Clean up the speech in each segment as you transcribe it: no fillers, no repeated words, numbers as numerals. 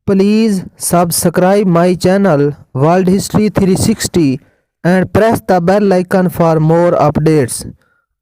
Please subscribe my channel World History 360 and press the bell icon for more updates.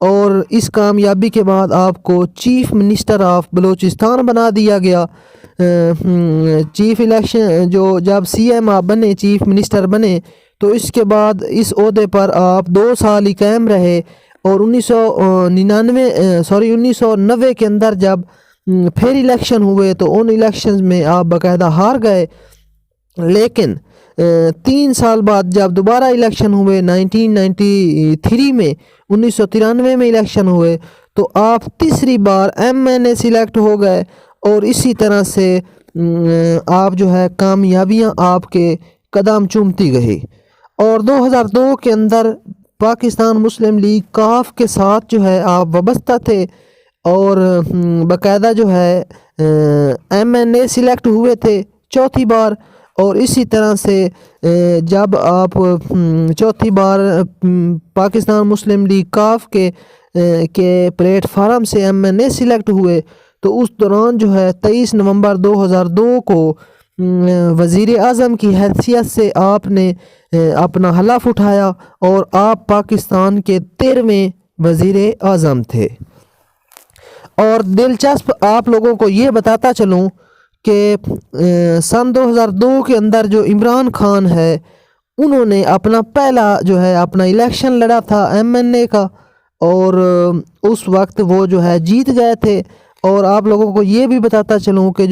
اور اس کامیابی کے بعد آپ کو چیف منسٹر آف بلوچستان بنا دیا گیا۔ چیف الیکشن جب سی ایم آپ بنے، چیف منسٹر بنے، تو اس کے بعد اس عہدے پر آپ 2 سال ہی قائم رہے، اور 1990 کے اندر جب پھر الیکشن ہوئے تو ان الیکشنز میں آپ باقاعدہ ہار گئے۔ لیکن 3 سال بعد جب دوبارہ الیکشن ہوئے 1993 میں، 1993 میں الیکشن ہوئے، تو آپ تیسری بار MNA سلیکٹ ہو گئے، اور اسی طرح سے آپ جو ہے کامیابیاں آپ کے قدم چومتی گئی۔ اور 2002 کے اندر پاکستان مسلم لیگ کاف کے ساتھ جو ہے آپ وابستہ تھے، اور باقاعدہ جو ہے MNA سلیکٹ ہوئے تھے چوتھی بار۔ اور اسی طرح سے جب آپ چوتھی بار پاکستان مسلم لیگ کاف کے پلیٹ فارم سے MNA سلیکٹ ہوئے، تو اس دوران جو ہے 23 نومبر 2002 کو وزیر اعظم کی حیثیت سے آپ نے اپنا حلف اٹھایا، اور آپ پاکستان کے 13ویں وزیر اعظم تھے۔ اور دلچسپ آپ لوگوں کو یہ بتاتا چلوں کہ سن 2002 کے اندر جو عمران خان ہے، انہوں نے اپنا پہلا جو ہے اپنا الیکشن لڑا تھا MNA کا، اور اس وقت وہ جو ہے جیت گئے تھے۔ اور آپ لوگوں کو یہ بھی بتاتا چلوں کہ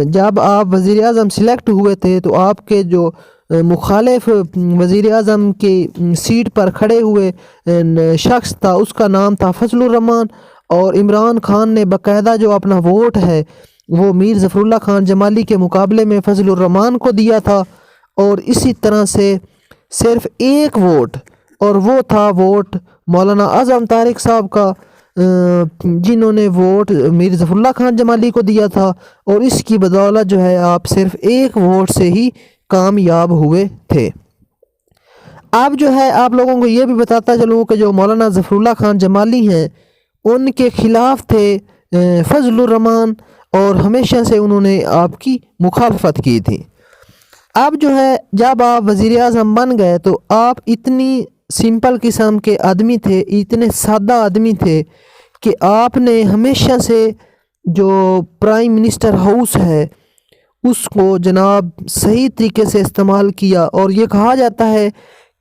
جب آپ وزیر اعظم سلیکٹ ہوئے تھے تو آپ کے جو مخالف وزیر اعظم کی سیٹ پر کھڑے ہوئے شخص تھا، اس کا نام تھا فضل الرحمان، اور عمران خان نے باقاعدہ جو اپنا ووٹ ہے وہ میر ظفر اللہ خان جمالی کے مقابلے میں فضل الرحمان کو دیا تھا۔ اور اسی طرح سے صرف ایک ووٹ، اور وہ تھا ووٹ مولانا اعظم طارق صاحب کا، جنہوں نے ووٹ میر ظفر اللہ خان جمالی کو دیا تھا، اور اس کی بدولت جو ہے آپ صرف ایک ووٹ سے ہی کامیاب ہوئے تھے۔ اب جو ہے آپ لوگوں کو یہ بھی بتاتا چلوں کہ جو مولانا ظفر اللہ خان جمالی ہیں، ان کے خلاف تھے فضل الرحمان، اور ہمیشہ سے انہوں نے آپ کی مخالفت کی تھی۔ اب جو ہے جب آپ وزیر اعظم بن گئے تو آپ اتنی سمپل قسم کے آدمی تھے، اتنے سادہ آدمی تھے کہ آپ نے ہمیشہ سے جو پرائم منسٹر ہاؤس ہے اس کو جناب صحیح طریقے سے استعمال کیا۔ اور یہ کہا جاتا ہے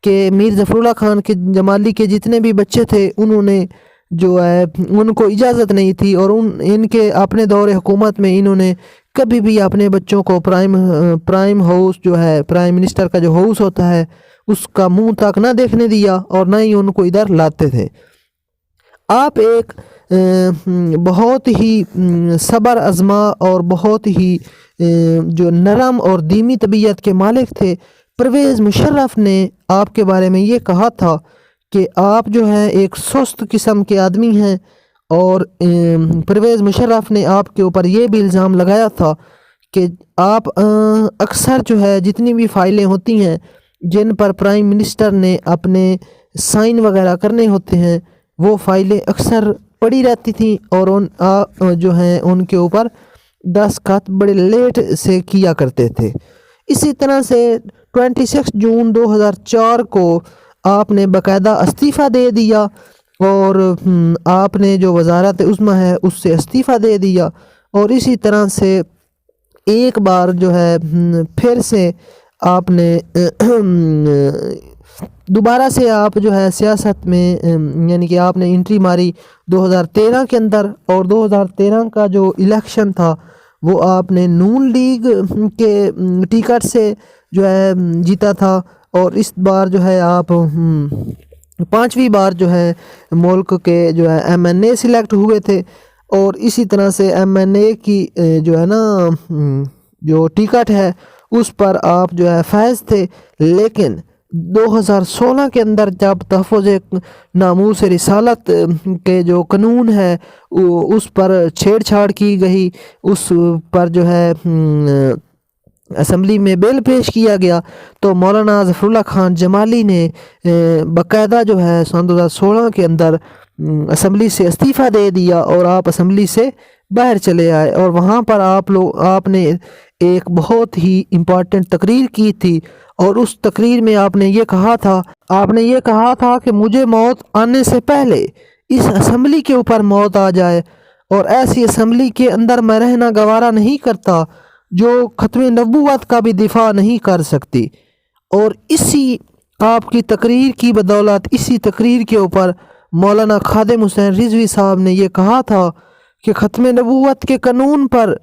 کہ میر ظفر اللہ خان کے جمالی کے جتنے بھی بچے تھے، انہوں نے جو ہے ان کو اجازت نہیں تھی، اور ان کے اپنے دور حکومت میں انہوں نے کبھی بھی اپنے بچوں کو پرائم ہاؤس جو ہے پرائم منسٹر کا جو ہاؤس ہوتا ہے اس کا منہ تک نہ دیکھنے دیا، اور نہ ہی ان کو ادھر لاتے تھے۔ آپ ایک بہت ہی صبر آزما اور بہت ہی جو نرم اور دھیمی طبیعت کے مالک تھے۔ پرویز مشرف نے آپ کے بارے میں یہ کہا تھا کہ آپ جو ہے ایک سست قسم کے آدمی ہیں، اور پرویز مشرف نے آپ کے اوپر یہ بھی الزام لگایا تھا کہ آپ اکثر جو ہے جتنی بھی فائلیں ہوتی ہیں جن پر پرائم منسٹر نے اپنے سائن وغیرہ کرنے ہوتے ہیں، وہ فائلیں اکثر پڑی رہتی تھیں، اور جو ہیں ان کے اوپر دستخط بڑے لیٹ سے کیا کرتے تھے۔ اسی طرح سے 26 جون 2004 کو آپ نے باقاعدہ استعفیٰ دے دیا، اور آپ نے جو وزارت عظمیٰ ہے اس سے استعفیٰ دے دیا۔ اور اسی طرح سے ایک بار جو ہے پھر سے آپ نے دوبارہ سے آپ جو ہے سیاست میں یعنی کہ آپ نے انٹری ماری 2013 کے اندر، اور 2013 کا جو الیکشن تھا وہ آپ نے نون لیگ کے ٹکٹ سے جو ہے جیتا تھا، اور اس بار جو ہے آپ 5ویں بار جو ہے ملک کے جو ہے MNA سلیکٹ ہوئے تھے۔ اور اسی طرح سے MNA کی جو ہے نا جو ٹکٹ ہے اس پر آپ جو ہے فائز تھے، لیکن 2016 کے اندر جب تحفظ ناموس رسالت کے جو قانون ہے اس پر چھیڑ چھاڑ کی گئی، اس پر جو ہے اسمبلی میں بل پیش کیا گیا، تو مولانا ظفر اللہ خان جمالی نے باقاعدہ جو ہے سن 2016 کے اندر اسمبلی سے استعفیٰ دے دیا، اور آپ اسمبلی سے باہر چلے آئے، اور وہاں پر آپ نے ایک بہت ہی امپورٹنٹ تقریر کی تھی، اور اس تقریر میں آپ نے یہ کہا تھا کہ مجھے موت آنے سے پہلے اس اسمبلی کے اوپر موت آ جائے، اور ایسی اسمبلی کے اندر میں رہنا گوارا نہیں کرتا جو ختم نبوت کا بھی دفاع نہیں کر سکتی۔ اور اسی آپ کی تقریر کی بدولت، اسی تقریر کے اوپر مولانا خادم حسین رضوی صاحب نے یہ کہا تھا کہ ختم نبوت کے قانون پر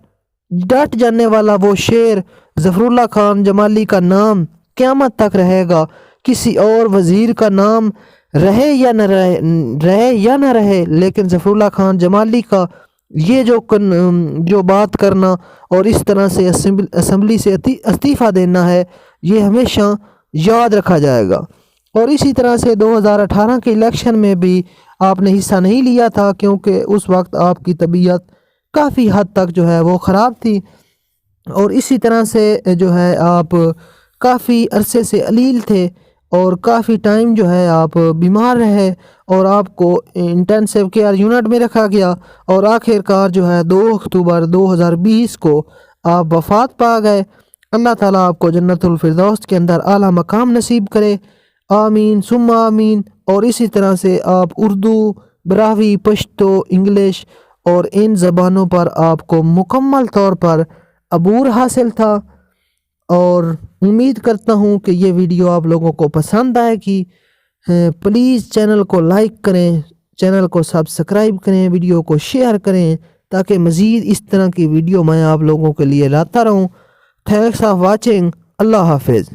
ڈٹ جانے والا وہ شیر ظفر اللہ خان جمالی کا نام قیامت تک رہے گا، کسی اور وزیر کا نام رہے یا نہ رہے، لیکن ظفر اللہ خان جمالی کا یہ جو بات کرنا اور اس طرح سے اسمبلی سے استعفیٰ دینا ہے، یہ ہمیشہ یاد رکھا جائے گا۔ اور اسی طرح سے 2018 کے الیکشن میں بھی آپ نے حصہ نہیں لیا تھا، کیونکہ اس وقت آپ کی طبیعت کافی حد تک جو ہے وہ خراب تھی، اور اسی طرح سے جو ہے آپ کافی عرصے سے علیل تھے، اور کافی ٹائم جو ہے آپ بیمار رہے، اور آپ کو انٹینسیو کیئر یونٹ میں رکھا گیا، اور آخر کار جو ہے 2 اکتوبر 2020 کو آپ وفات پا گئے۔ اللہ تعالیٰ آپ کو جنت الفردوس کے اندر اعلیٰ مقام نصیب کرے، آمین ثم آمین۔ اور اسی طرح سے آپ اردو، براہوی، پشتو، انگلش اور ان زبانوں پر آپ کو مکمل طور پر عبور حاصل تھا، اور امید کرتا ہوں کہ یہ ویڈیو آپ لوگوں کو پسند آئے گی۔ پلیز چینل کو لائک کریں، چینل کو سبسکرائب کریں، ویڈیو کو شیئر کریں، تاکہ مزید اس طرح کی ویڈیو میں آپ لوگوں کے لیے لاتا رہوں۔ Thanks of watching. اللہ حافظ۔